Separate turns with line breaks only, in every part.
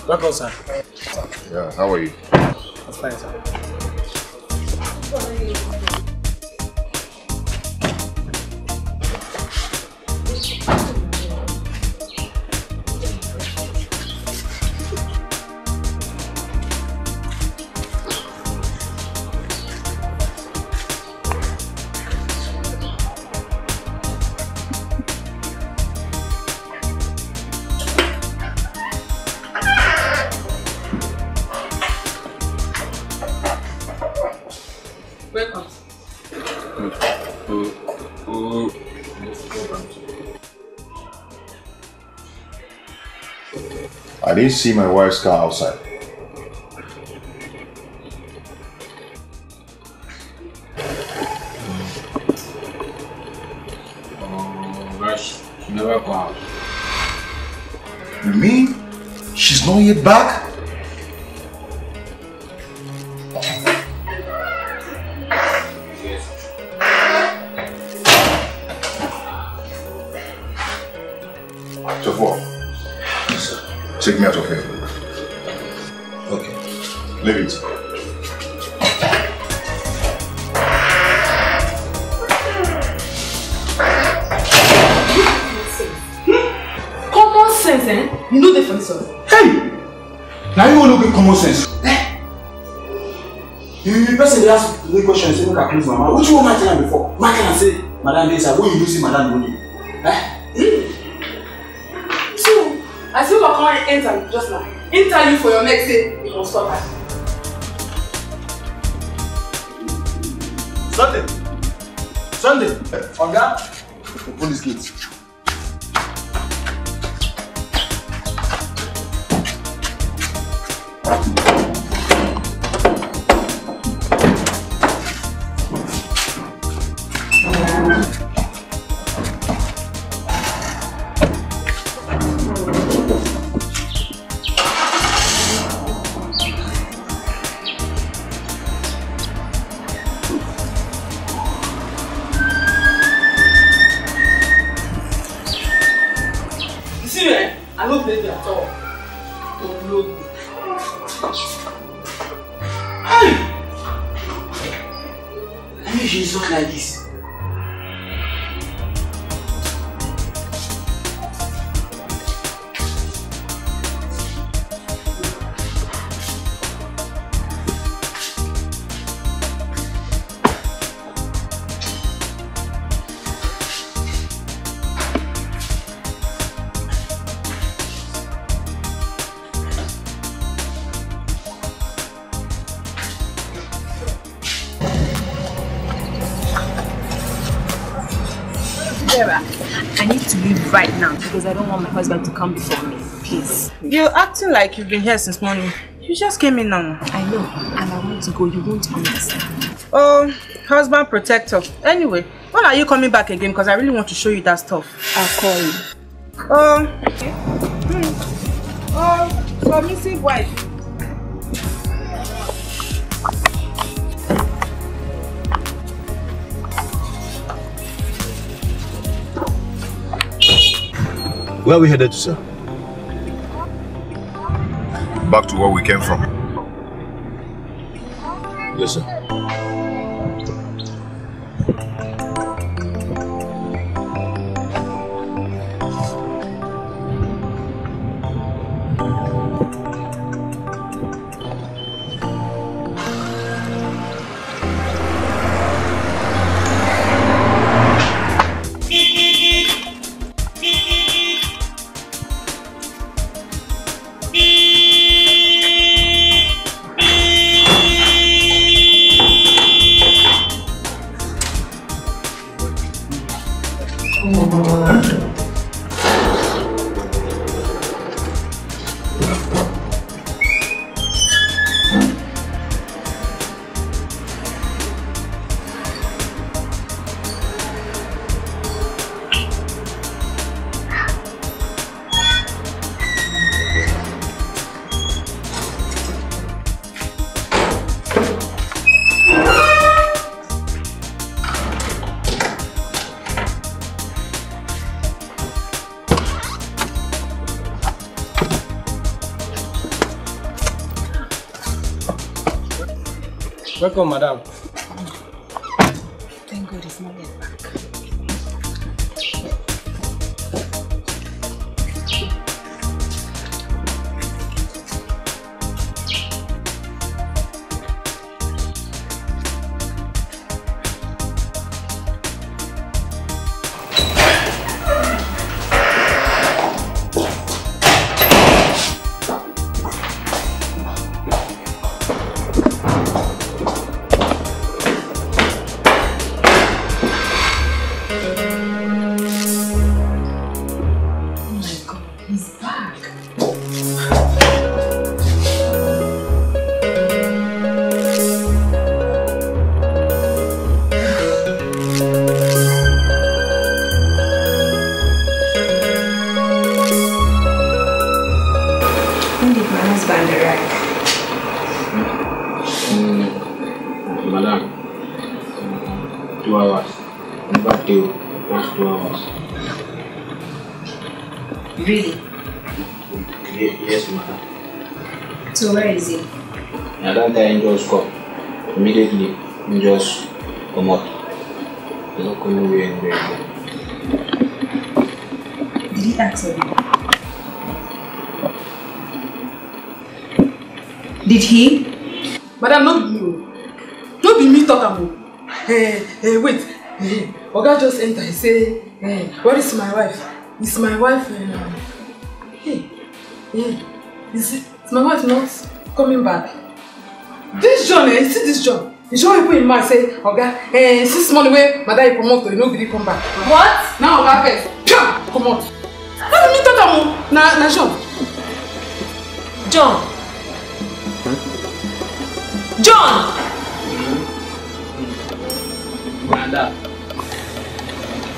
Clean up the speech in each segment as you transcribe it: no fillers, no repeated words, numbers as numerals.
Welcome, sir.
Yeah, how are you?
I'm fine, sir.
I didn't see my wife's car outside.
Oh, gosh, she never come out.
You mean she's not yet back? So what? Take me out of here. Okay. Leave it.
Common sense, eh? You know the funny song.
Hey! Now you want to get common sense. You person dey ask the question say make I close my mouth. Which one I tell am before? Mark am say, Madam Desa, when you see Madam Boni.
So, as you walk on enter just now, enter you for your next day, you must stop her.
Sunday! Oga, open this gate.
I need to leave right now because I don't want my husband to come before me. Please.
You're acting like you've been here since morning. You just came in now.
I know, and I want to go. You won't understand.
Oh, husband protector. Anyway, when are you coming back again? Because I really want to show you that stuff.
I'll call you.
Oh, okay. Oh, submissive wife.
Where are we headed to, sir? Back to where we came from. Yes, sir.
Welcome, madam.
Thank God it's not yet back.
Madam, 2 hours. Back to you. Just 2 hours.
Really?
Yes, madam.
So where is he?
I don't think just come. Immediately, you just come out. You don't come away anywhere.
Did he ask for you? Did he?
Madam, not you. Don't be me talking. Wait. Oga just enter. He say, where is my wife? Is my wife? Is my wife not coming back? This John, you see this John? He show people in mind say, Oga, since morning where madam promote, you know, did he come back? What? Now Oga first. Come out. How me talking? Na John.
John. John!
Madam.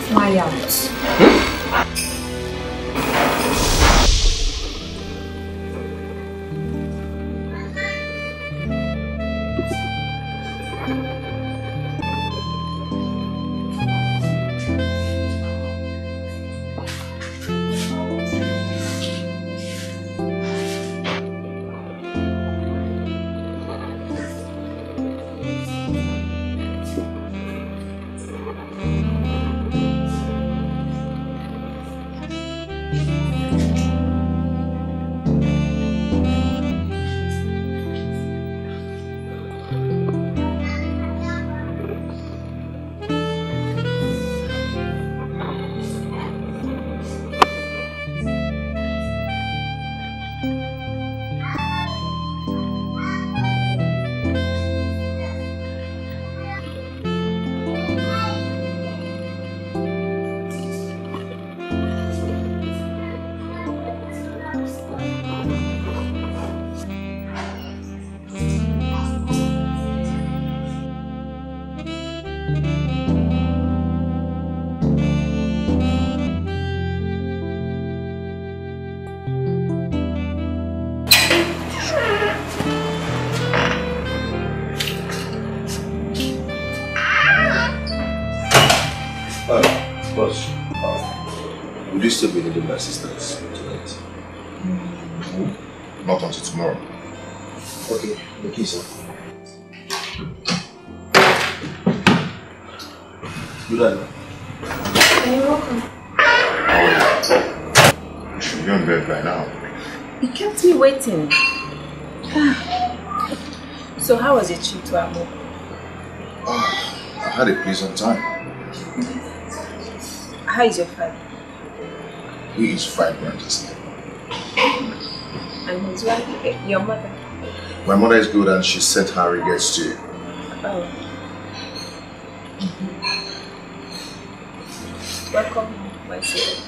Fly out.
Would you still be needing my assistance tonight? Not until tomorrow.
Okay, the key, sir. Good night.
You're welcome.
You should be on bed by now.
He kept me waiting. So how was your trip to Amo?
I had a pleasant time.
How is your father?
He is vibrant asleep.
And his wife, your mother?
My mother is good and she sent her regards to you.
Oh. Welcome, my son.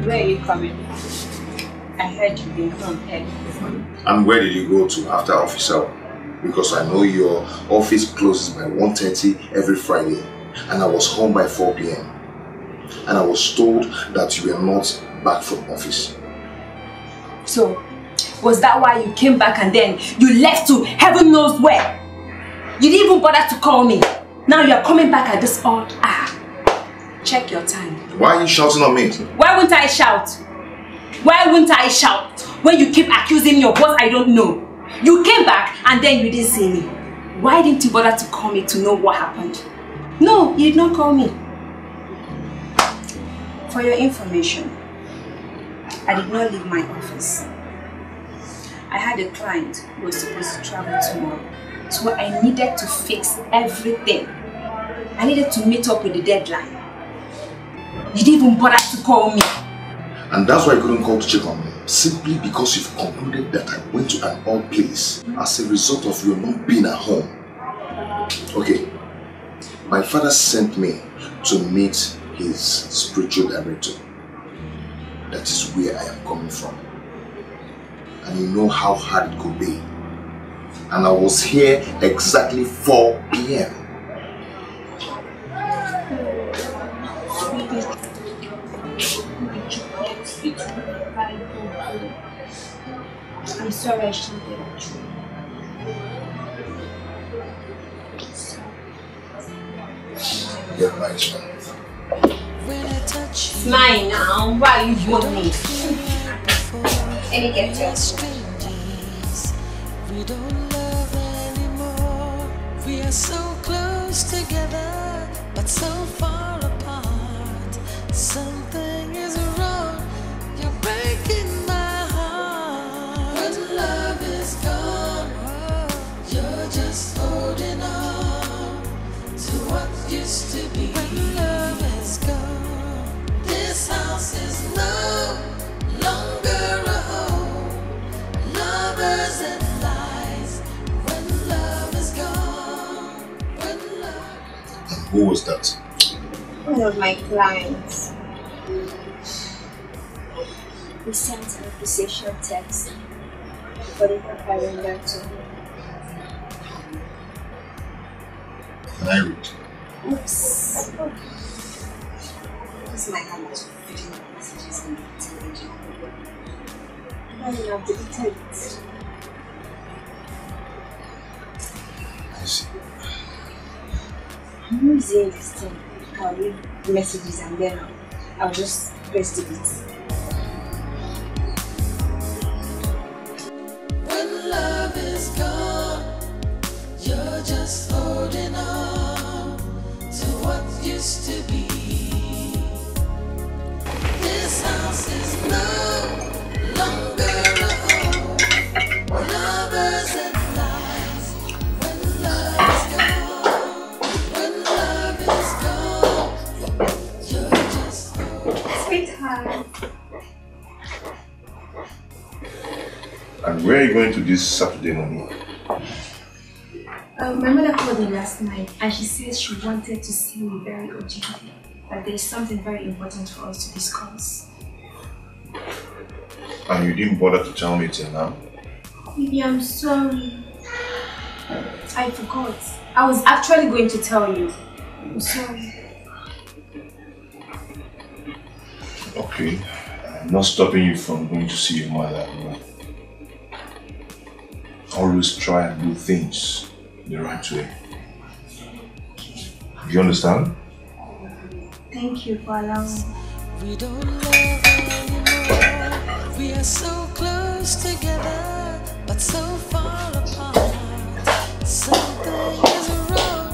Where are you coming? I heard you've been home early.
And where did you go to after office hour? because I know your office closes by 1:30 every Friday, and I was home by 4 p.m. and I was told that you were not back from office.
So, was that why you came back and then you left to heaven knows where? You didn't even bother to call me. Now you are coming back at this odd hour. Check your time.
Why are you shouting on me?
Why wouldn't I shout? Why wouldn't I shout when you keep accusing me of what I don't know? You came back and then you didn't see me. Why didn't you bother to call me to know what happened? No, you did not call me. For your information, I did not leave my office. I had a client who was supposed to travel tomorrow, so I needed to fix everything. I needed to meet up with the deadline. You didn't even bother to call me.
And that's why I couldn't call to check on me. Simply because you've concluded that I went to an odd place as a result of your not being at home. Okay, my father sent me to meet his spiritual director. That is where I am coming from. And you know how hard it could be. And I was here exactly 4 p.m.
I'm sorry I shouted at you.
You're right, man.
Smile now. Why are you doing me? Let me get you.
We don't love anymore. We are so close together, but so far apart. Something is wrong. You're breaking my heart. When love is gone, you're just holding on to what used to be. When love is gone, this house is no longer a home. Lovers and lies. When love is gone. When love.
And who was that?
One of my clients. He sent an appreciation text for the calendar to me.
Can I read?
Oops. This is my habit of reading messages on the television. I have deleted it.
I see.
I'm using this thing. I'll read messages and then I'll just press delete.
When love is gone, you're just holding on to what used to be. This house is no longer a home. Lovers and lies. When love is gone, when love is gone, you're just holding.
Sweetheart.
And where are you going to this Saturday morning?
My mother called me last night and she says she wanted to see me very urgently. That there is something very important for us to discuss.
And you didn't bother to tell me till now?
Baby, I'm sorry. I forgot. I was actually going to tell you. I'm sorry.
Okay. I'm not stopping you from going to see your mother. But always try and do things the right way. You understand?
Thank you for allowing me.
We don't love anymore. We are so close together, but so far apart. Something is wrong.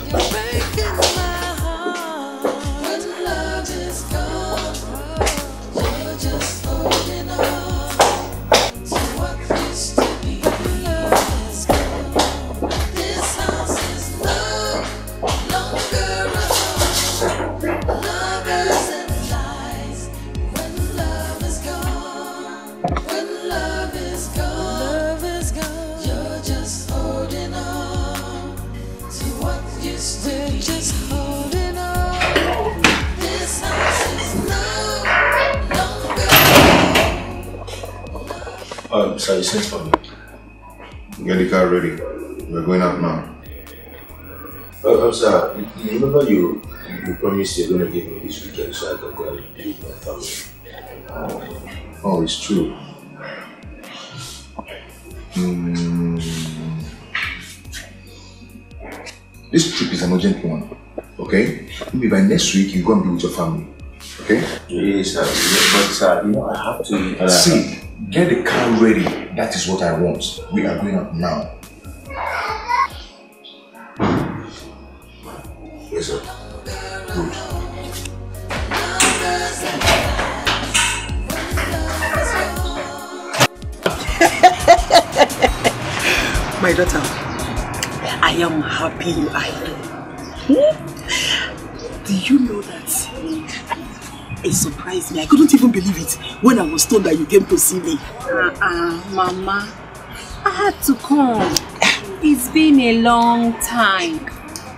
You're breaking my heart. When love is gone, you're just holding on to what used to be. Love is gone. This house is no longer a home. Lovers and lies. When love is gone, when love is gone, you're just holding on to what used to be. We're just holding on. This house is no longer.
So you sent for me.
Get the car ready. We're going out now.
Sir, you remember you promised you're going to give me this weekend so I can go and be with my family.
Oh, it's true. This trip is an urgent one, okay? Maybe by next week you go and be with your family, okay?
Yes, sir. But sir, I have to...
See, get the car ready. That is what I want. We are going out now.
Yes, sir.
Good.
My daughter, I am happy you are here. Do you know that it surprised me? I couldn't even believe it when I was told that you came to see me.
Mama, I had to come. It's been a long time.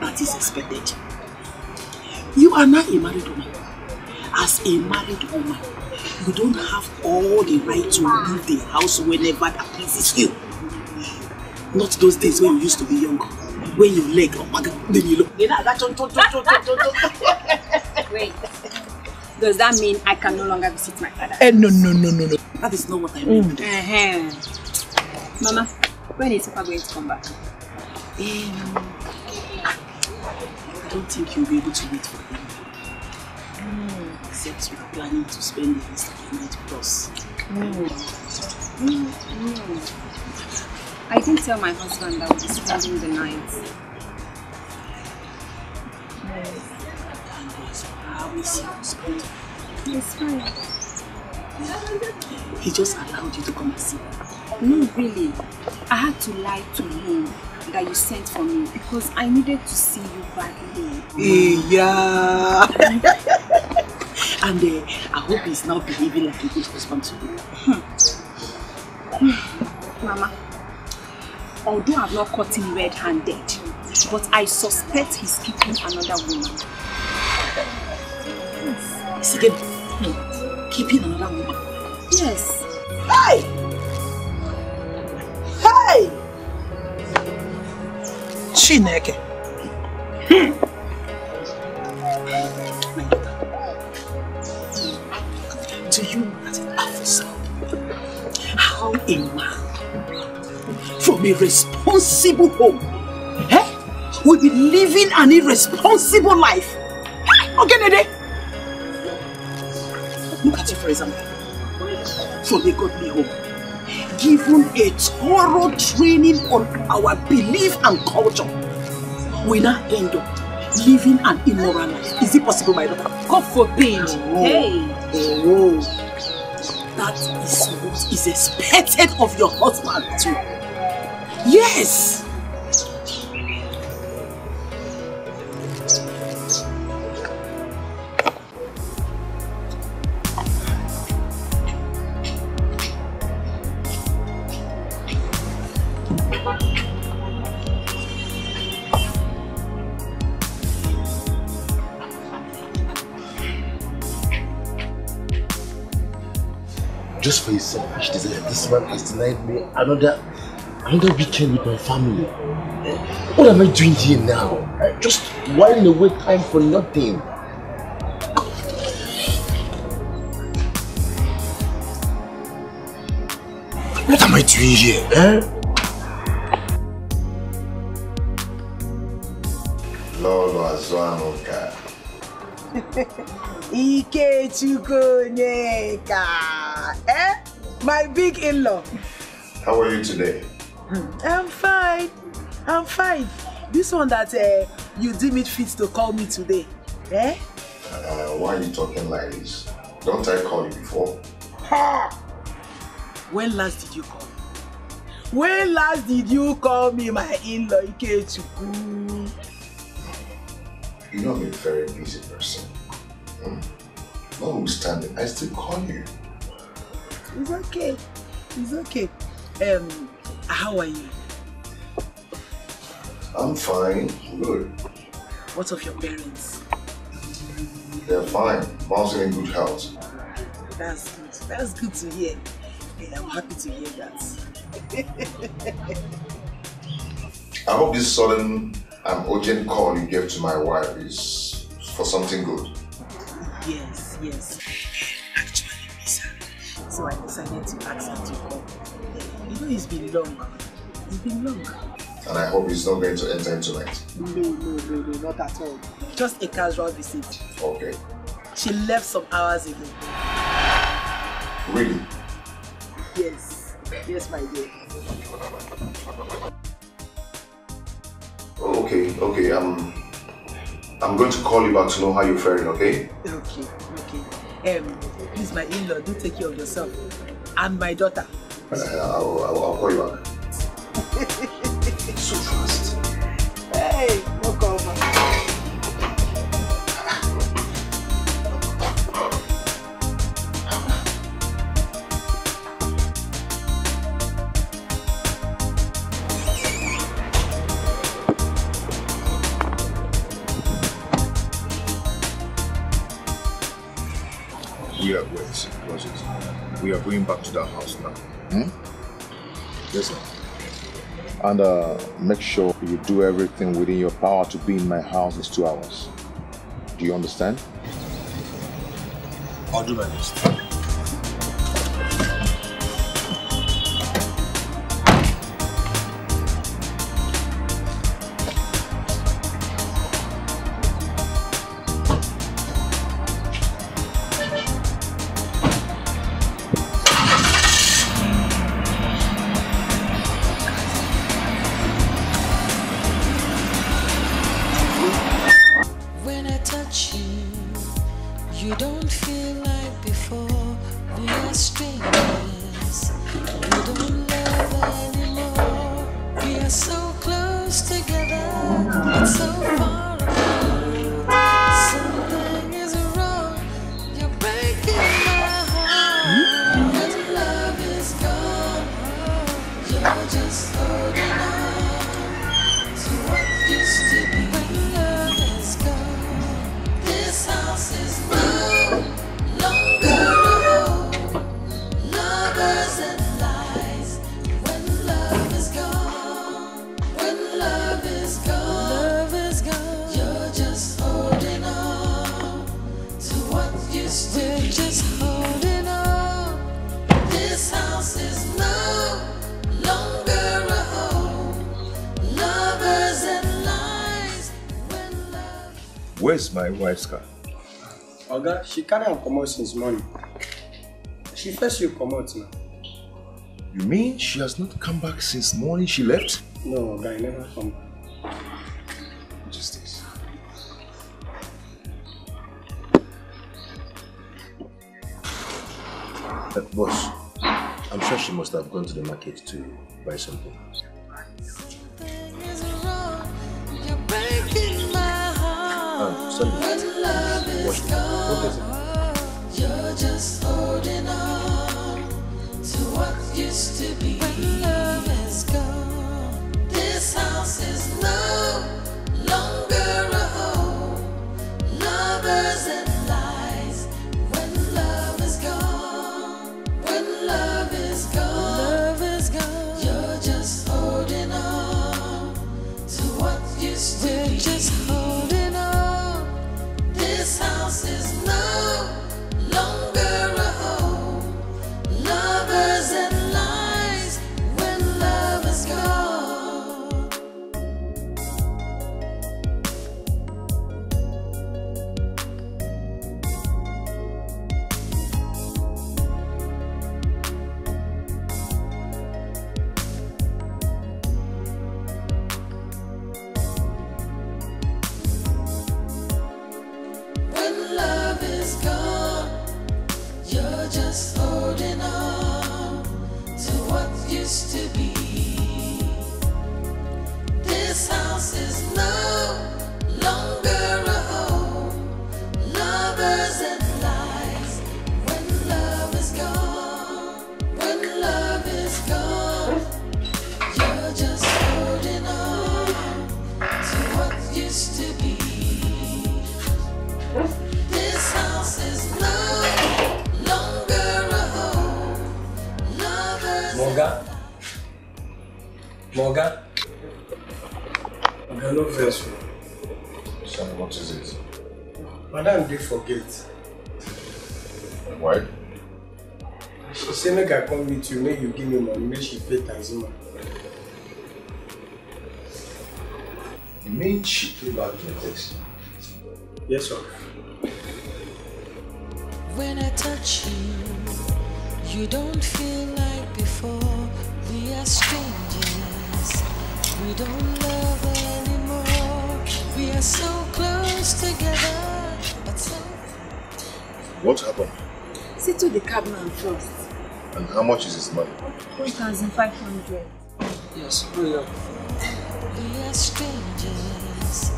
That is expected. You are not a married woman. As a married woman, you don't have all the right to leave the house whenever that pleases you. Not those days when you used to be young. When your leg up, then you look.
Wait. Does that mean I can no longer visit my father?
No. That is not what I mean.
Mama, when is Papa going to come back?
I don't think you'll be able to wait for him. Except we are planning to spend the rest of the night with us.
I didn't tell my husband that we'll be spending the night. It's fine.
He just allowed you to come and see him.
No, really. I had to lie to him that you sent for me because I needed to see you badly.
Yeah. And I hope he's now behaving like a good husband to you.
Mama, although I've not caught him red-handed, but I suspect he's keeping another woman.
Yes. Again, keeping another woman?
Yes.
Hey! Hey! Chineke. Do you know that in Africa, how a man from a responsible home will be living an irresponsible life? Okay, Nede? Look at you, for example. From a godly home, given a thorough training on our belief and culture, we now end up living an immoral life. Is it possible, my daughter? God forbid.
Hey.
Oh. That is what is expected of your husband too. Yes.
Just for his selfish desire, this man has denied me another weekend with my family. What am I doing here now? Just whiling away time for nothing. What am I doing here?
Lolo Azwanoka.
My big in-law.
How are you today?
I'm fine. This one that you deem it fit to call me today.
Why are you talking like this? Don't I call you before?
Ha! When last did you call me? When last did you call me my in-law, Ikechuku?
You know I'm a very busy person. Notwithstanding, I still call you.
It's okay. How are you?
I'm fine. Good.
What of your parents?
They're fine. Mom's in good health.
That's good. That's good to hear. I'm happy to hear that.
I hope this sudden and urgent call you gave to my wife is for something good.
Yes, yes. Actually, miss her. So I decided to ask her to call. You know, it's been long. It's been long.
And I hope he's not going to enter tonight.
No, not at all. Just a casual visit.
Okay.
She left some hours ago.
Really?
Yes. Yes, my dear.
Okay. I'm going to call you back to know how you're faring, okay?
Okay. Please, my in-law, do take care of yourself. And my daughter.
I'll call you back. So fast.
Hey, walk over.
We are going back to that house now.
Yes, sir. And make sure you do everything within your power to be in my house in 2 hours. Do you understand?
I'll do my best.
When I touch you, you don't feel like before. We are strangers. We don't love anymore. We are so close together, but so far apart. Something is wrong. You're breaking my heart. When love is gone, you're just holding on to what used to be. When love is gone, this house is no longer a home. Lovers and lies. When love is gone, when love is gone, you're just holding on to what used to be. We're just holding on. This house is no longer a home. Lovers and lies. When love.
Where's my wife's car?
Oga, she carry am comot since morning. She first you comot now.
You mean she has not come back since morning she left?
No, Oga, I never come back.
What is this?
Boss, I'm sure she must have gone to the market to buy something.
Something is wrong. You're breaking my heart.
Sorry.
When love is gone, you're just holding on to what used to be. When love is gone, this house is no longer a home. Lovers and lies. When love is gone, when love is gone, you're just holding on to what used to be. We're just holding on. This house is no longer a home. Lovers and lies. When love is gone. When love is gone, you're just holding on to what used to be. This house is no longer a home. Lovers and lies. When love is gone, when love is gone, you're just holding on to what used to be. This house is no longer a home. Lovers.
Morgan?
Sorry, what is it?
Madam did forget.
Why?
She said make I come meet you, make you give me money, make she pay Tanzima.
You mean she came back to the text?
Yes, sir.
When I touch you, you don't feel like before. We are strangers. We don't love anymore. We are so close together, but so.
What happened?
Settle the cabman first.
And how much is his money?
1,500.
Yes, hurry up.
We are strangers.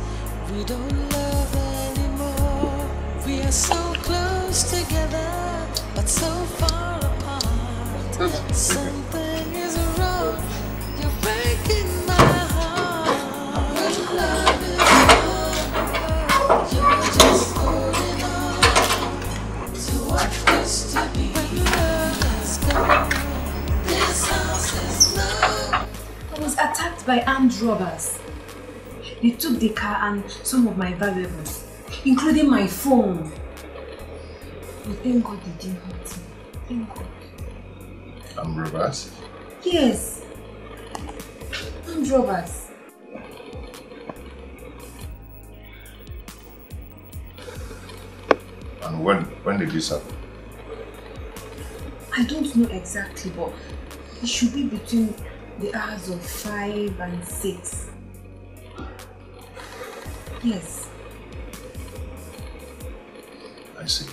We don't love anymore. We are so close together, but so far apart. Something is wrong. You're breaking my heart. When love is gone, you're just holding on to what used to be. When love is gone, this house is love.
I was attacked by armed robbers. They took the car and some of my valuables, including my phone. But thank God they didn't hurt me. Thank God.
I'm robbers?
Yes. Armed robbers.
And when did this happen?
I don't know exactly, but it should be between the hours of 5 and 6. Yes.
I see.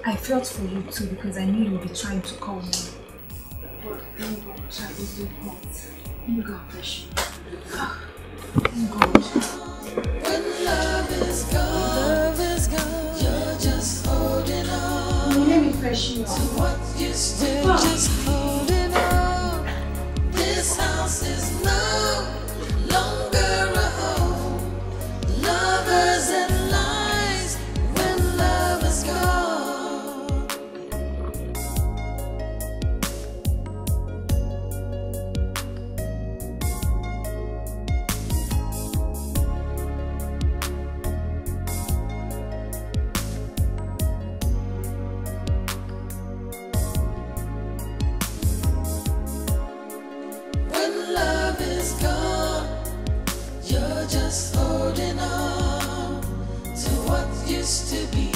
I felt for you too because I knew you would be trying to call me. But thank God, child is so hot. Let me go and fresh. Thank God.
When love is gone, you're just holding on.
Let me freshen up.
To what used to be, just holding on. This house is no longer a home. Lovers and lies when love is gone. When love is gone, you're just holding on to what used to be.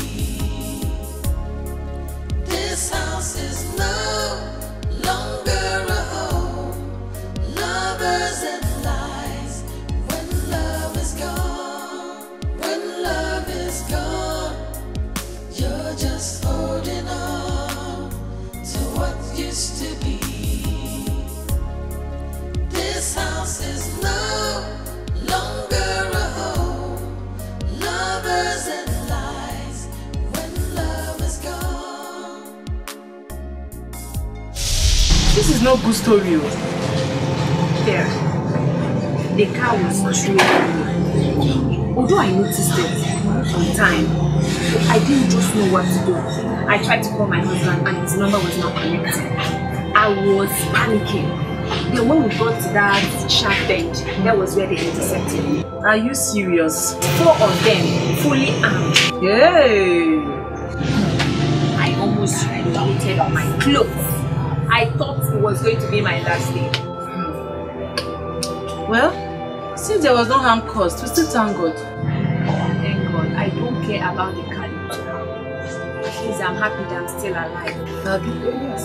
This house is no longer a home. Lovers and lies when love is gone. When love is gone, you're just holding on to what used to be. This house is no longer a home. Lovers and lies when love is gone.
This is no good story.
There. The car was trailing. Although I noticed it on time, I didn't just know what to do. I tried to call my husband and his number was not connected. I was panicking. Then when we got to that sharp bend, that was where they intercepted me.
Are you serious?
4 of them, fully armed.
Hey!
I almost doubted on my clothes. I thought it was going to be my last day.
Well, since there was no harm caused, we still thank God.
Thank God. I don't care about the car. At least I'm happy that I'm still alive.
Yes.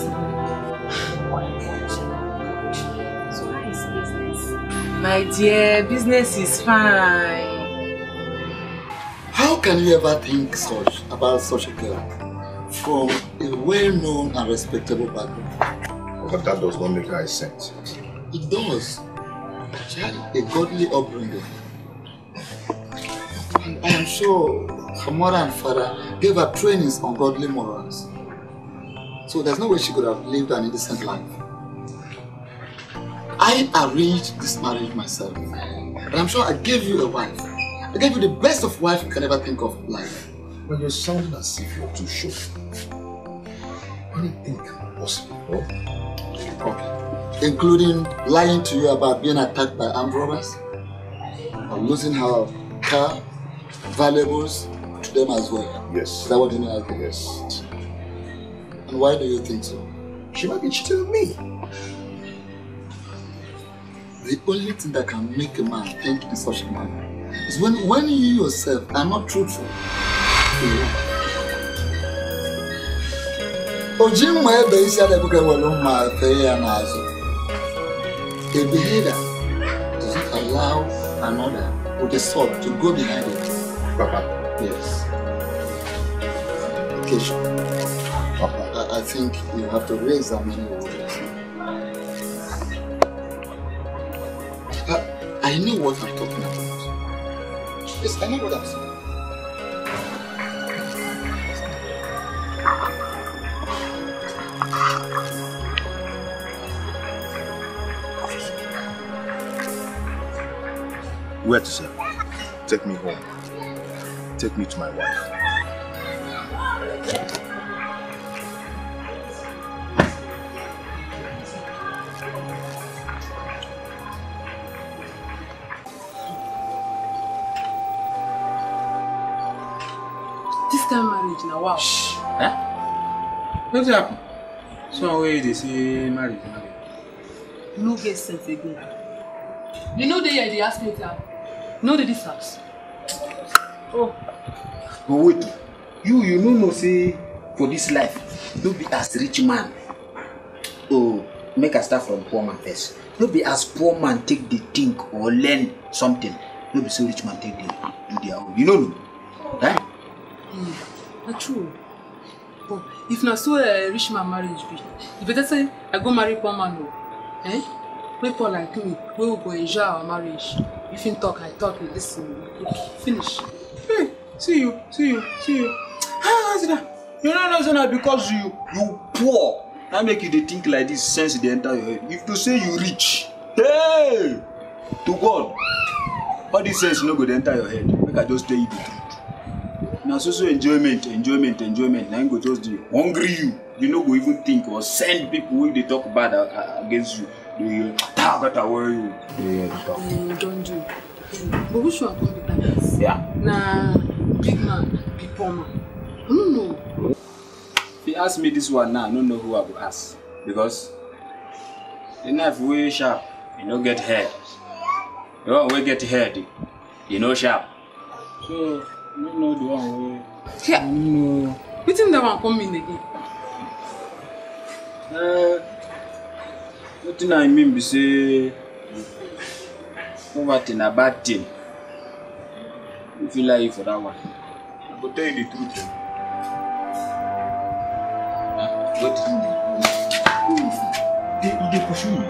So how is business?
My dear, business is fine.
How can you ever think about such a girl from a well-known and respectable background?
But that does not make her a saint.
It does. She had a godly upbringing. And I am sure her mother and father gave her trainings on godly morals. So there's no way she could have lived an innocent life. I arranged this marriage myself. And I'm sure I gave you a wife. I gave you the best of wife you can ever think of in life.
But you're sounding as if you're too sure. Anything can be possible, no?
Okay. Including lying to you about being attacked by armed robbers? Or losing her car, valuables to them as well.
Yes.
Is that what you mean?
Yes.
And why do you think so?
She might be cheating on me.
The only thing that can make a man think in such a manner is when you yourself are not truthful. A behavior doesn't allow another with a sword to go behind it.
Papa.
Yes. Occasion. Papa. I think you have to re-examine your words. I know what I'm talking about. Yes, I know what I'm saying.
Where to, sir? Take me home. Take me to my wife.
This kind of marriage now, wow.
Shh. Huh? What's happened? So where they say marriage.
You no get sense again. You know they ask me to know this house. Oh.
But wait, you know say for this life, don't be as rich man. Oh, make us start from poor man first. Don't be as poor man take the think or learn something. Don't be so rich man take the do their own. You know? Right?
That's true. But if not so a rich man marriage be, you better say I go marry poor man no. Eh? People like me, we will go enjoy our marriage. If you talk, I talk, you listen. Okay, finish.
Hey, see you. Ah, you know not because you poor. I make you they think like this sense they enter your head. If to say you rich, hey, to God, all this sense no go enter your head. Make I just tell you the truth. Now so enjoyment. Now you go just do hungry you. You no go even think or send people when they talk bad against you. They talk away you.
Don't do. But which one come be like this?
Yeah.
Nah, big man, be poor man. I don't know.
If you ask me this one now, I don't know who I will ask. Because the knife way sharp, you don't get hair. The one way get hair, you know sharp. So you know the one way.
Yeah.
No.
You think that one come in again?
Nothing I mean be say poverty na bad thing. You feel like you for that one. I go tell you the truth. What? They pursue me.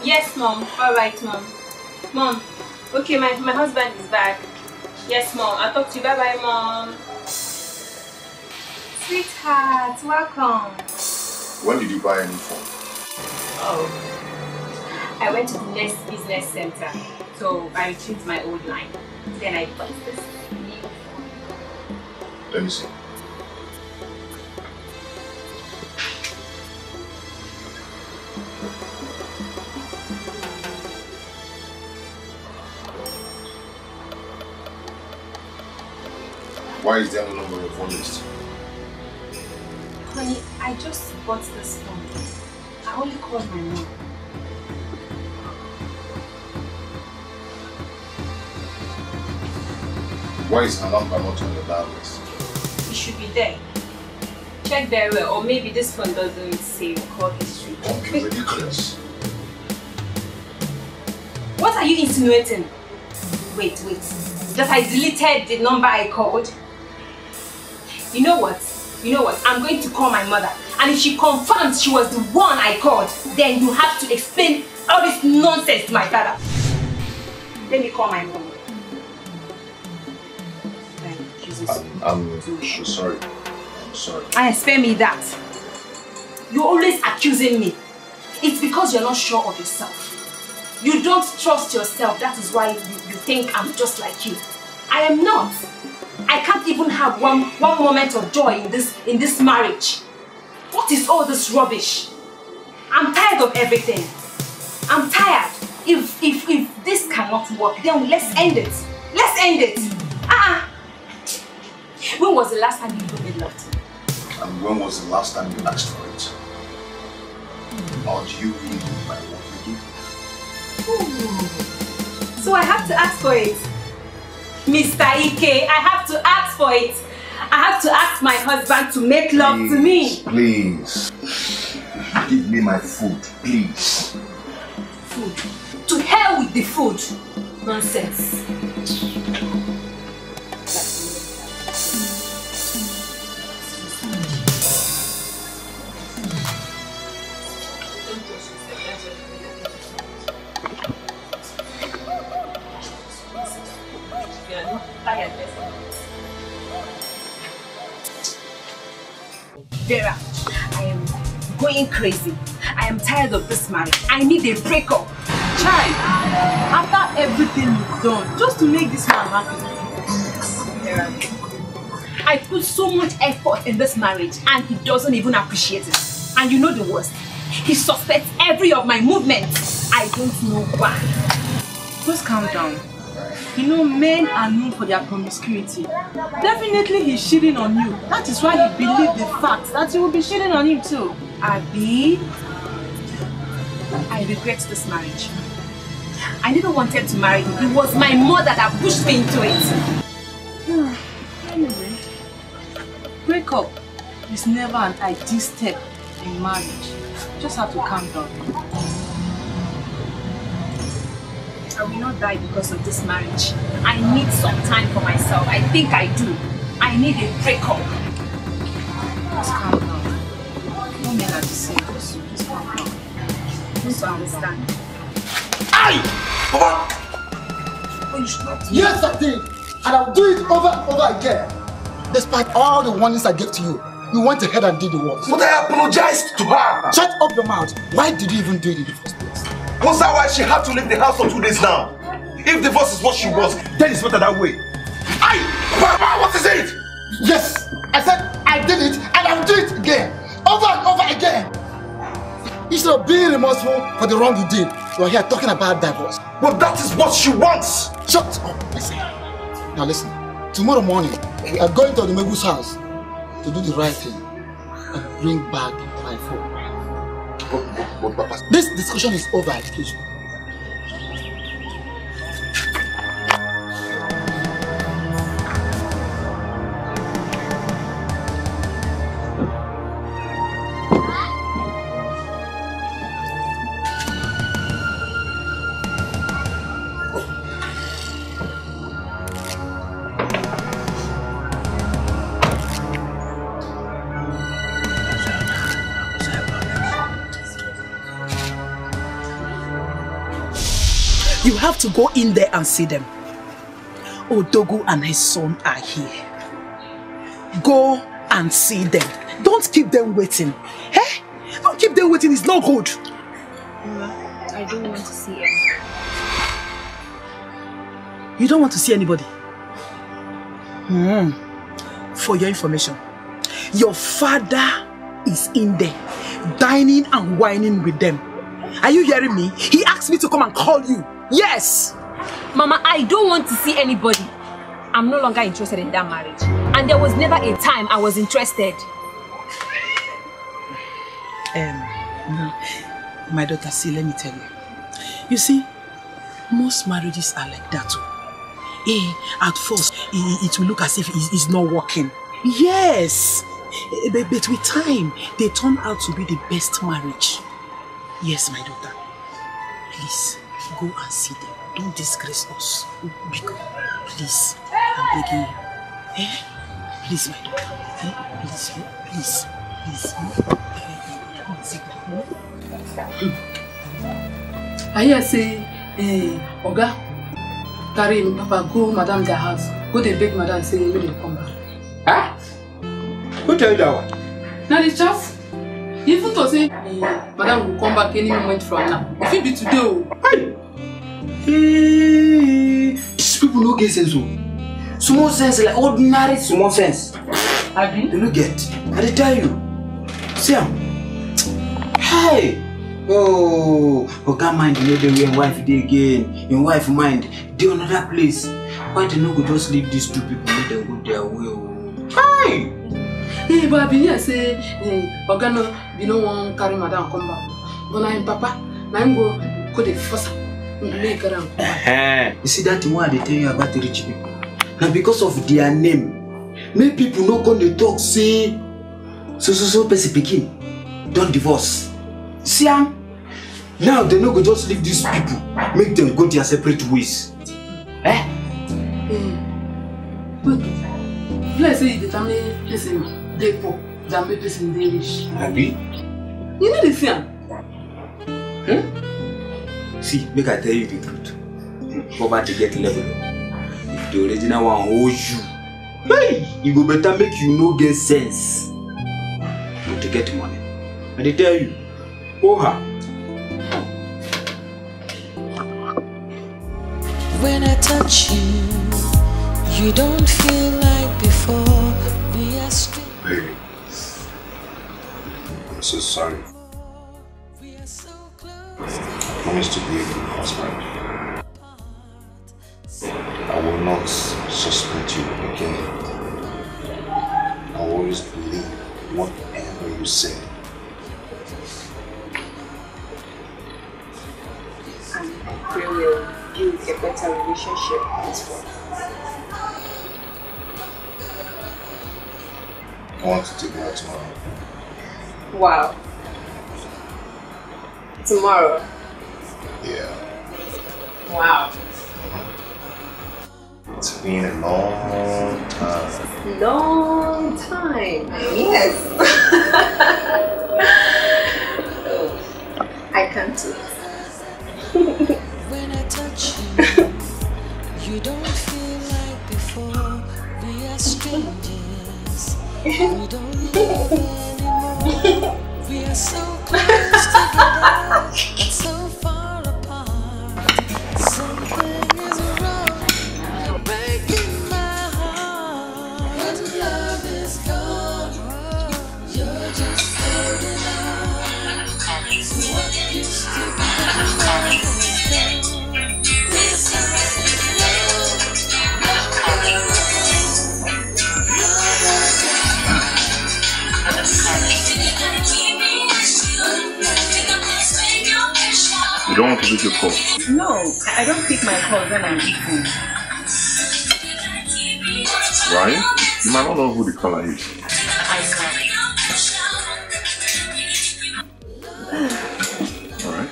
Yes, Mom. All right, Mom. Mom. Okay, my husband is back. Yes, Mom. I'll talk to you. Bye-bye, Mom. Sweetheart, welcome.
When did you buy a new phone?
Oh. I went to the next business center. So I retrieved my old line. Then I bought this new phone.
Let me see. Why is there no number on your phone list?
Honey, I just bought this phone. I only called my mom.
Why is her number not on your dial list?
It should be there. Check very well, or maybe this phone doesn't save call history.
Don't be ridiculous.
What are you insinuating? Wait. That I deleted the number I called? You know what? I'm going to call my mother. And if she confirms she was the one I called, then you have to explain all this nonsense to my father. Let me call my mom.
I'm sorry. I'm sorry.
Spare me that. You're always accusing me. It's because you're not sure of yourself. You don't trust yourself. That is why you think I'm just like you. I am not. I can't even have one moment of joy in this marriage. What is all this rubbish? I'm tired of everything. I'm tired. If this cannot work, then let's end it. Let's end it. When was the last time you made love to me?
And when was the last time you asked for it? Or do you really need my love again?
So I have to ask for it. Mr. Ike, I have to ask for it. I have to ask my husband to make love to me.
Please. Give me my food, please.
Food? To hell with the food. Nonsense. Vera, I am going crazy. I am tired of this marriage. I need a breakup.
Child, after everything you've done, just to make this man happy.
Vera, I put so much effort in this marriage and he doesn't even appreciate it. And you know the worst. He suspects every of my movements. I don't know why.
Just calm down. You know, men are known for their promiscuity. Definitely he's cheating on you. That is why he believed the fact that you will be cheating on him too.
Abi, I regret this marriage. I never wanted to marry him. It was my mother that pushed me into it.
Anyway, break up is never an ideal step in marriage. You just have to calm down.
I will not die because of this marriage. I need some time for myself. I think I do. I need a breakup.
Just calm down. No men are the same. Just calm down.
Don't understand.
Aye! Papa! Yes, I did. And I'll do it over and over again. Despite all the warnings I gave to you, you went ahead and did the work.
But I apologized to her.
Shut up your mouth. Why did you even do it in the first place?
Was that why she had to leave the house for 2 days now? If divorce is what she was, then it's better that way. Aye! Papa, what is it?
Yes! I said I did it and I'll do it again. Over and over again. Instead of being remorseful for the wrong you did, you are here talking about divorce.
But that is what she wants.
Shut up, listen. Now listen. Tomorrow morning, we are going to the Megu's house to do the right thing and bring back my phone.
But Papa,
this discussion is over education.
You have to go in there and see them. Odogu and his son are here. Go and see them. Don't keep them waiting. Hey? Don't keep them waiting, it's not good.
I don't want to see anyone.
You don't want to see anybody? For your information, your father is in there, dining and whining with them. Are you hearing me? He asked me to come and call you. Yes!
Mama, I don't want to see anybody. I'm no longer interested in that marriage. And there was never a time I was interested.
My daughter, see, let me tell you. You see, most marriages are like that. At first, it will look as if it's not working. Yes, but with time, they turn out to be the best marriage. Yes, my daughter. Please, go and see them. Don't disgrace us. Please, I'm begging you. Please, my daughter. Please.
I hear say, Oga, carry Papa go Madam their house. Go they beg Madam say when they come back.
Huh? Who tell you that one?
Now the chance. Even to say Madam will come back any moment from now. If it be today,
These people no get sense. Small sense like ordinary small sense.
Abi?
They no get. I tell you. See am. Hey! Oh, Oga mind you know the way wife dey again. Your wife mind dey another place. Why they no go just leave these two people make them go their way? Hey!
Hey, but I be here say, Oga no, we no want carry Madam come back. But now him Papa, now him go the first make her come back.
You see that thing why they tell you about the rich people? Now because of their name, many people no come they talk say so person pikin don't divorce. See am? Now they no go just leave these people, make them go their separate ways.
But let's say the family person they poor, than the person they rich.
Abi?
You know the thing?
See, make I tell you the truth. Poverty get level. If the original one owes you, hey, you go better make you no get sense. Not to get money. And they tell you,
When I touch you, you don't feel like before. We are straight.
Baby, I'm so sorry. I promise to be a good husband. I will not suspect you again. I will always believe whatever you say.
And we will build a better relationship as well.
I want to take you out tomorrow.
Wow. Tomorrow?
Yeah.
Wow.
It's been a long time.
Long time. Yes. I can't do it.
When I touch you, you don't feel like before. We are strangers. We don't love anymore. We are so close together, but so far apart. Something is wrong. You're breaking my heart. When love is gone, you're just holding on to what used to be. This house is love.
You don't want to pick your call?
No, I don't pick my calls when I'm eating.
Right? You might not know who the caller is. Alright.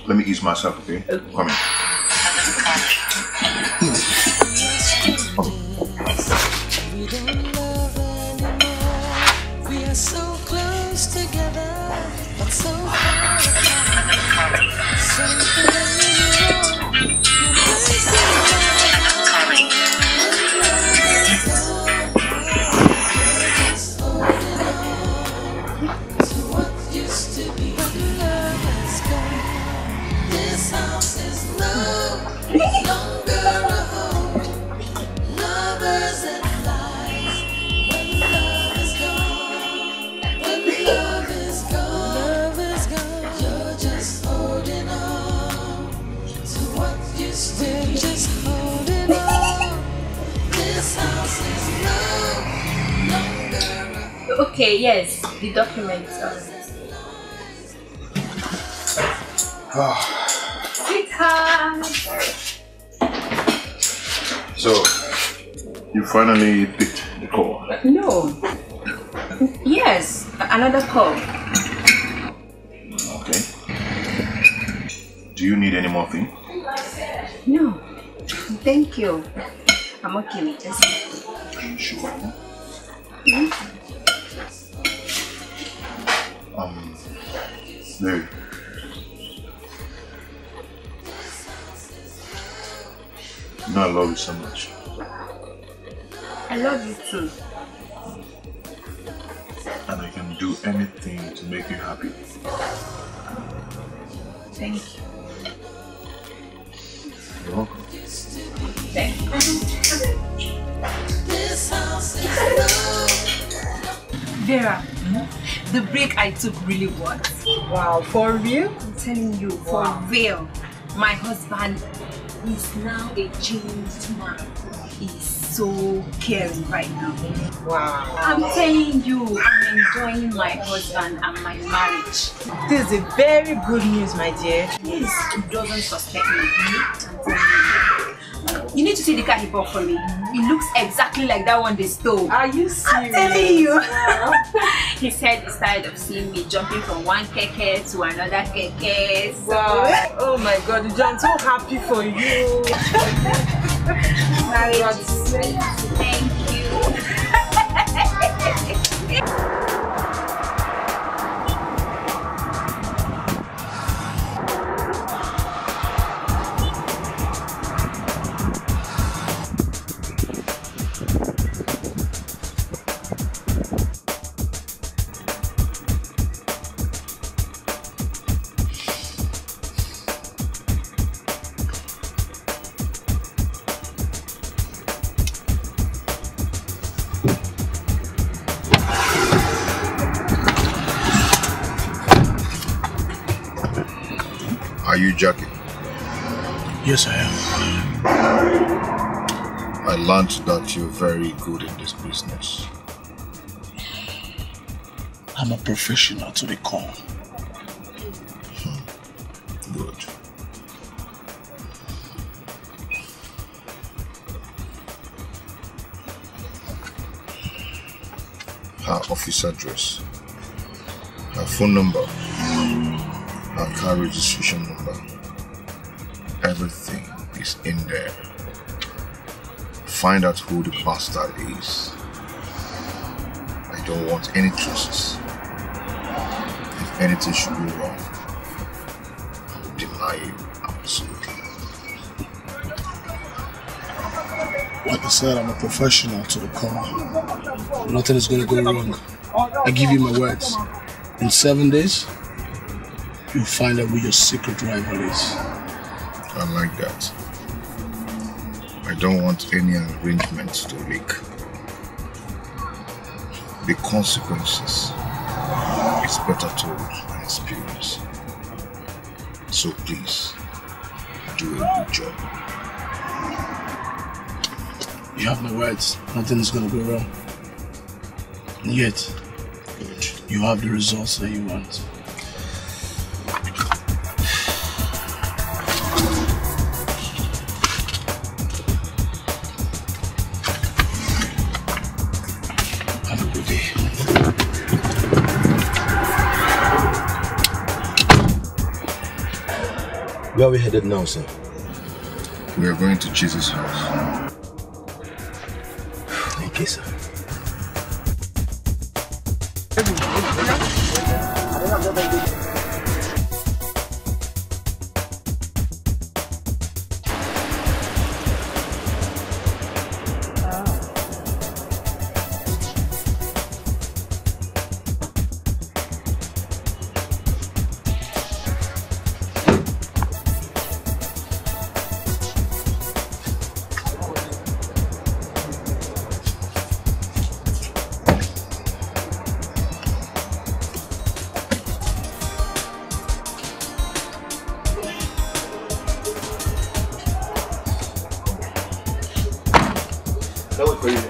Let me ease myself, okay? Come here.
We don't love anymore. We are so close together, but so far apart. Something is wrong. You're breaking my heart. Just holding on to what used to be. When love is gone, this house is no longer a home. Lovers and lies. When love is gone, when love is gone, you're just holding on Still just holding on. This house is no longer.
Okay, yes, the documents. Sweetheart.
So, you finally picked the call?
No. Yes, another call.
Okay. Do you need any more thing?
No. Thank you. I'm okay with this.
Sure. Mary. You know I love you so much.
I love you too.
And I can do anything to make you happy.
Thank you.
You're welcome.
Thank you.
This house is
Vera, the break I took really worked.
Wow, for real?
I'm telling you, for real. My husband is now a changed man. He's so caring right now.
Wow.
I'm telling you, I'm enjoying my husband and my marriage.
This is a very good news, my dear.
Yes, he doesn't suspect me. I'm telling you. You need to see the car he bought for me. It looks exactly like that one they stole.
Are you serious?
I'm telling you. Wow. He said he's tired of seeing me jumping from one keke to another keke. So.
Wow. Oh my God, I'm so happy for you.
Marriage is sweet. Thank you.
Are you Jackie?
Yes, I am.
I learned that you're very good in this business.
I'm a professional to the core.
Good. Her office address, her phone number, her car registration number, everything is in there. Find out who the bastard is. I don't want any traces. If anything should go wrong, I will deny you absolutely.
Like I said, I'm a professional to the core. Nothing is going to go wrong. I give you my words. In 7 days, you'll find out who your secret rival is.
I like that. I don't want any arrangements to leak. The consequences is better told by experience. So please, do a good job.
You have my words. Nothing is going to go wrong. And yet, you have the results that you want. Have a good day.
Where are we headed now, sir?
We are going to Jesus' house.
Okay, sir. That was crazy.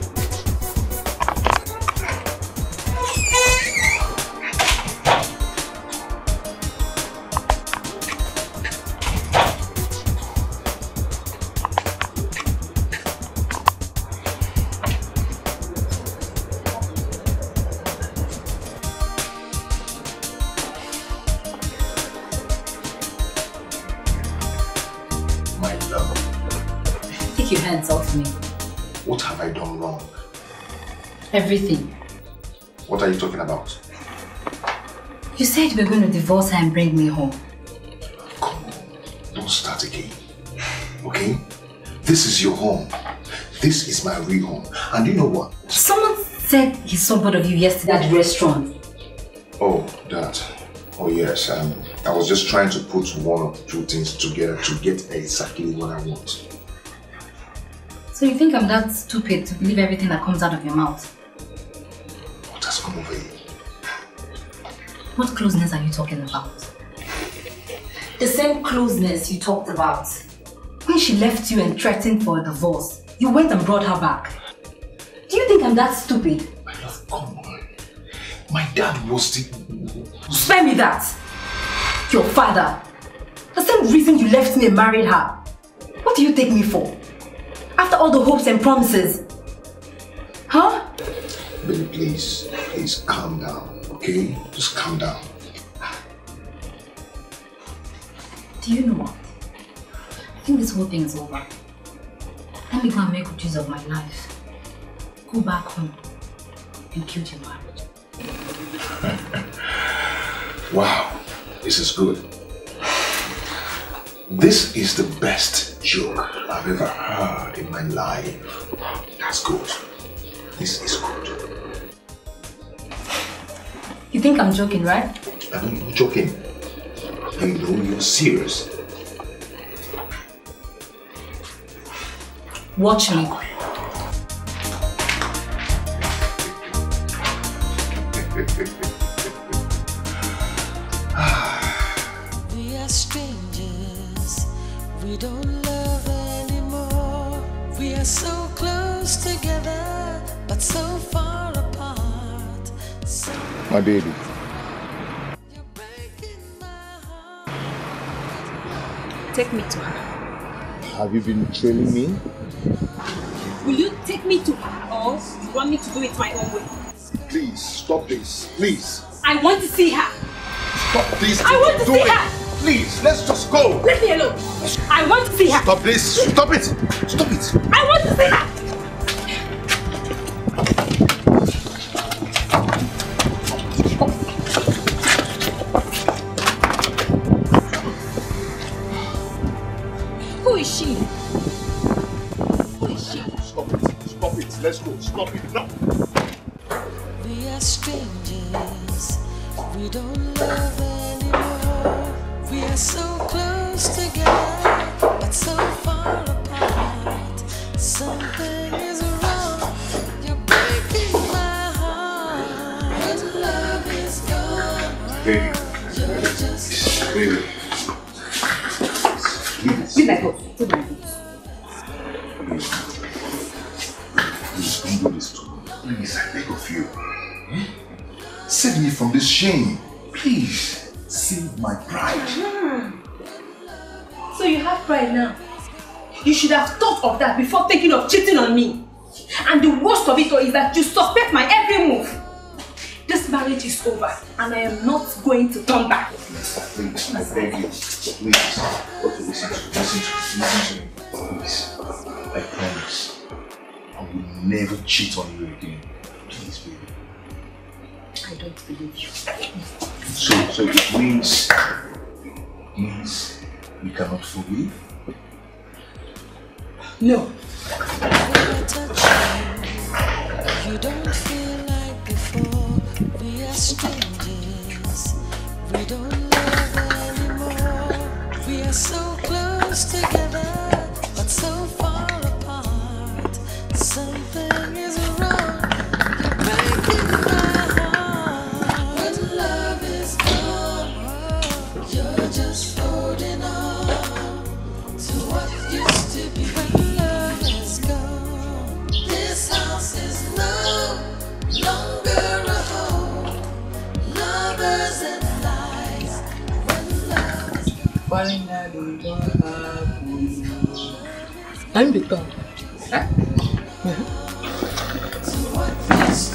Take your hands off me.
What have I done wrong?
Everything.
What are you talking about?
You said you were going to divorce her and bring me home.
Come on, don't start again. Okay? This is your home. This is my real home. And you know what?
Someone said he saw both of you yesterday at the restaurant.
Oh, that. Oh yes, I was just trying to put one or two things together to get exactly what I want.
So you think I'm that stupid to believe everything that comes out of your mouth?
What has come over you?
What closeness are you talking about? The same closeness you talked about. When she left you and threatened for a divorce, you went and brought her back. Do you think I'm that stupid?
My love, come on. My dad was the...
Spare me that! Your father. The same reason you left me and married her. What do you take me for? After all the hopes and promises. Huh?
Baby, please calm down, okay? Just calm down.
Do you know what? I think this whole thing is over. Let me go and make good use of my life. Go back home and build your marriage.
Wow, this is good. This is the best joke I've ever heard in my life. That's good. This is good.
You think I'm joking, right?
I know you're joking. I know you're serious.
Watch me.
We are strangers, we don't love anymore. We are so close together, but so far apart.
My baby.
Take me to her.
Have you been trailing me?
Will you take me to her or you want me to do it my own way?
Please, stop this. Please.
I want to see her.
Stop this.
I want to
Do
see
it.
her.
Please, let's just go.
Let me alone. I want to see her.
Stop this. Stop it. Stop it.
I want to see her. Who is she? Who is she?
Stop it. Stop it. Let's go. Stop it. No.
We are strangers, we don't love anymore. We are so close together, but so far apart. Something is wrong, you're breaking my heart. Love is gone.
Baby.
You're just
Baby.
Be like us. Take my boots.
Please don't do this to me. Please, I beg of you. Save me from this shame. Please. Save my pride.
So you have pride now. You should have thought of that before thinking of cheating on me. And the worst of it all is that you suspect my every move. This marriage is over and I am not going to turn back.
Please, I beg you. Please. Okay, listen to me. Please. I promise. I will never cheat on you again. Please, baby.
I don't believe you.
So it means you cannot forgive?
No.
You don't feel like before. We are strangers, we don't love anymore. We are so close together, but so far apart. Something is wrong, you're breaking my heart. When love is gone, you're just holding on to what used to be. When love is gone, this
Finally, what happened? I'm the top. Huh?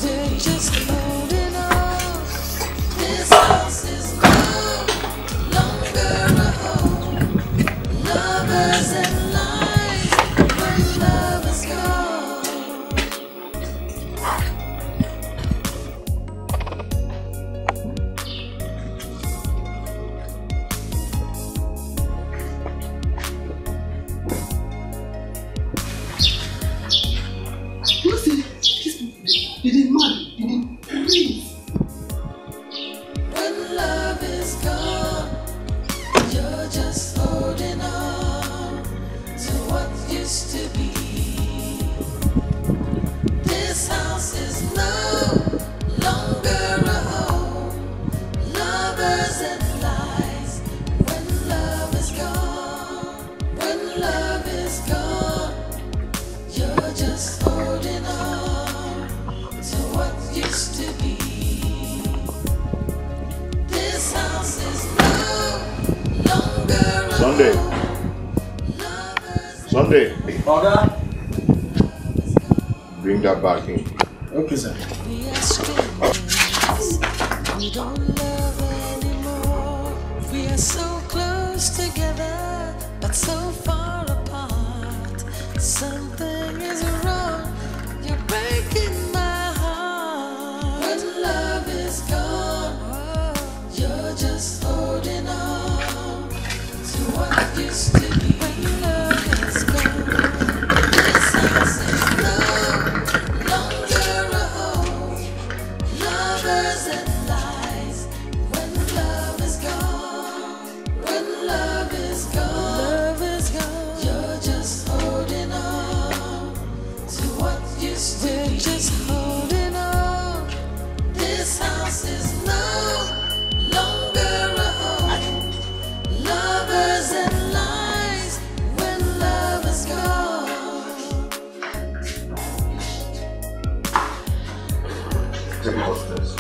They're just holding on. This house is no longer a home. Lovers and lies when love is gone.
He didn't marry. He didn't leave.
When love is gone, you're just holding on to what used to be. This house is no longer a home. Lovers and lies. When love is gone, when love is gone, you're just holding on to what used to be. This house is no longer a
Sunday. Sunday.
Oga?
Bring that back in.
Okay, sir.
We are strangers. We don't love anymore. We are so close together, but so far apart. Something is wrong. You're breaking my heart. When love is gone, you're just holding on to what used to be. When love is gone, this house is no longer a home. Lovers and lies. When love is gone, when love is gone, you're just holding on to what used to be. We're just holding on. This house is no longer a home. Lovers and lies. When love is gone.
Take it upstairs.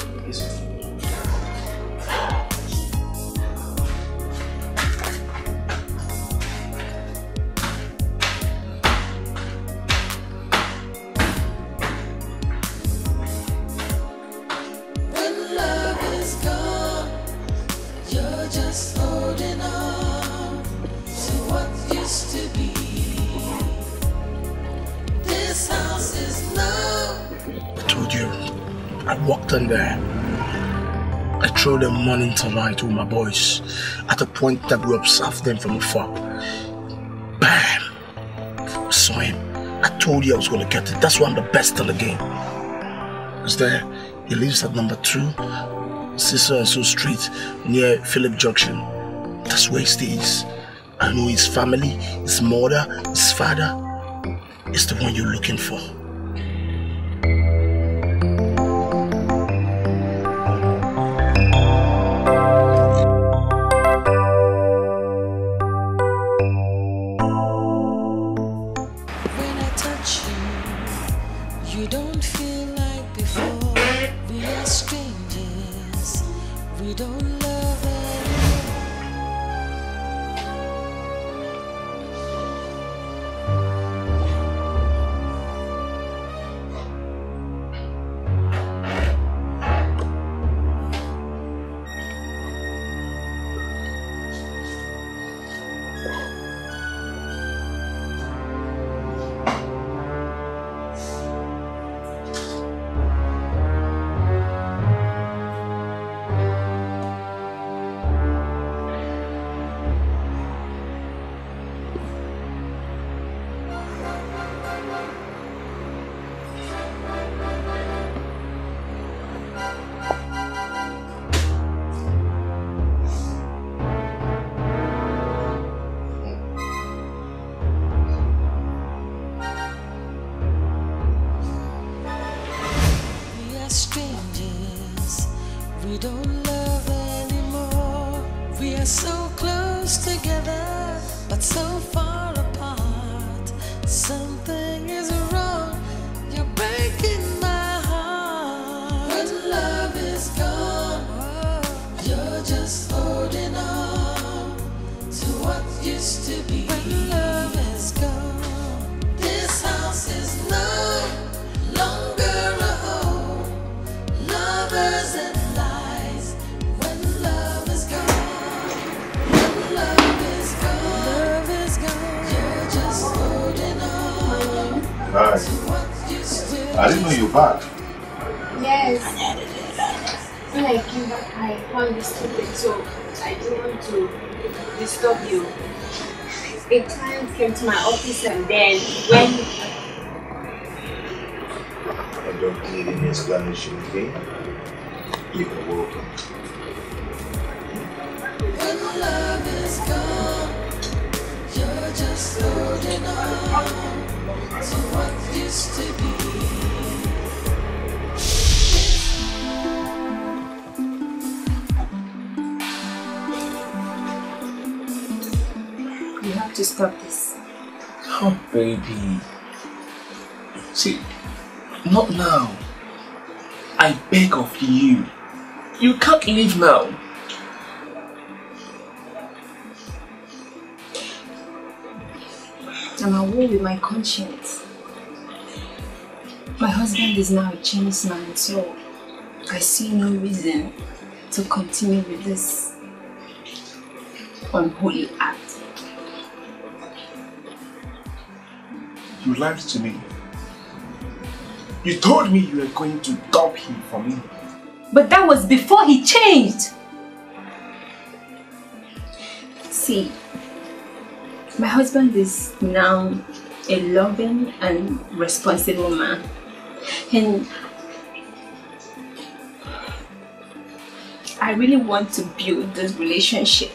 When love is gone, you're just holding on to what used to be. This house is no.
I told you, I walked in there. I threw them morning to night with my boys at a point that we observed them from afar. Bam! I saw him. I told you I was going to get it. That's why I'm the best in the game. Is there? He lives at number 2, Cecil and So Street, near Philip Junction. That's where he stays. I know his family, his mother, his father. It's the one you're looking for.
When I touch you, you don't feel like before. We are strangers. We don't love anymore. Strangers, we don't love anymore. We are so close together, but so far apart. Something is wrong. You're breaking my heart. When love is gone, you're just holding on to used to be. When love is gone, this house is no longer a home. Lovers and lies. When love is gone, when love is gone, you're just holding on.
Nice. I didn't know you were back.
Yes. When I came back, I found this stupid, so I didn't want to disturb you. A client came to my office and then when...
I don't need any explanation, okay? You are welcome.
When love is gone, you're just holding on to what used to be.
You have to stop this.
Oh, baby. See, not now. I beg of you. You can't leave now.
I'm away with my conscience. My husband is now a changed man, so I see no reason to continue with this unholy act.
You lied to me. You told me you were going to dump him for me.
But that was before he changed.
See, my husband is now a loving and responsible man. And I really want to build this relationship.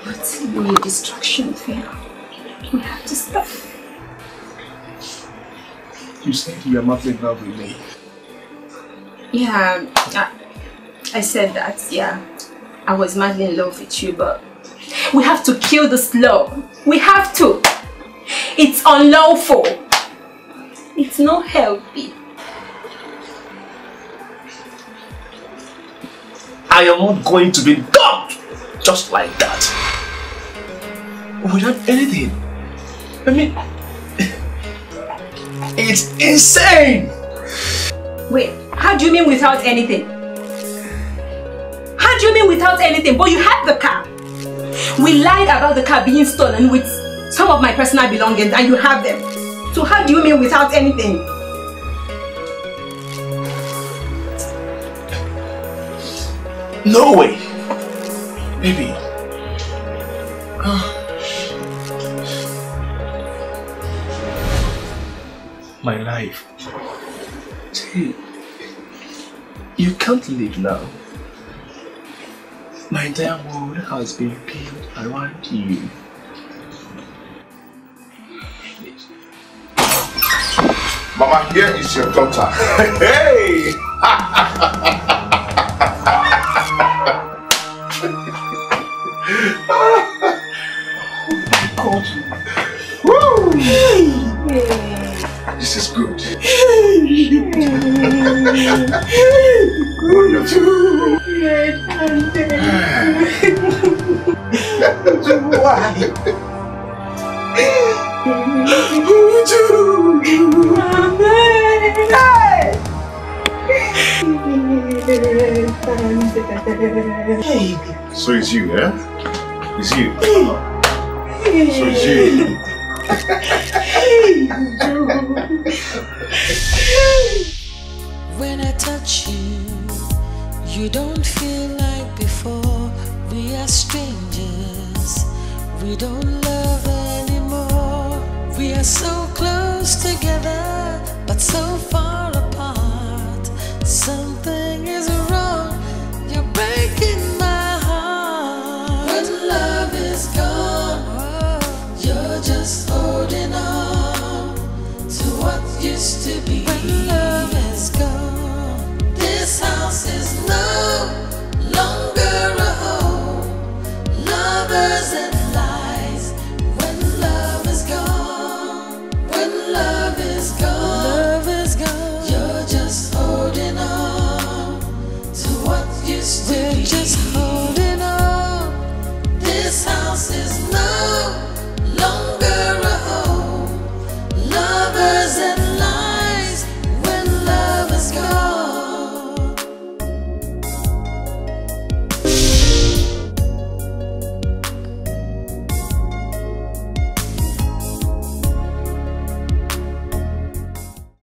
But when your distraction fail, we have to stop.
You said you are not in love with me.
Yeah, I said that, yeah. I was madly in love with you, but
we have to kill this love. We have to. It's unlawful.
It's not healthy.
I am not going to be dumped just like that. Without anything. I mean, it's insane.
Wait, how do you mean without anything? How do you mean without anything? But you had the car. We lied about the car being stolen with some of my personal belongings and you have them. So how do you mean without anything?
No way. Baby. My life. See, you can't leave now. My entire world has been built around you.
Mama, here is your daughter. Hey!
God.
Woo! This is good. So it's you, eh? It's you. So it's you.
When I touch you, you don't feel like before. We are strangers. We don't love anymore. We are so close together, but so far apart. Something is wrong. You're breaking my heart. When love is gone, you're just holding on to what used to be. When love is gone, this house is no longer a home. Lovers and lies. When love is gone, when love is gone, you're just holding on to what used to be. We're just holding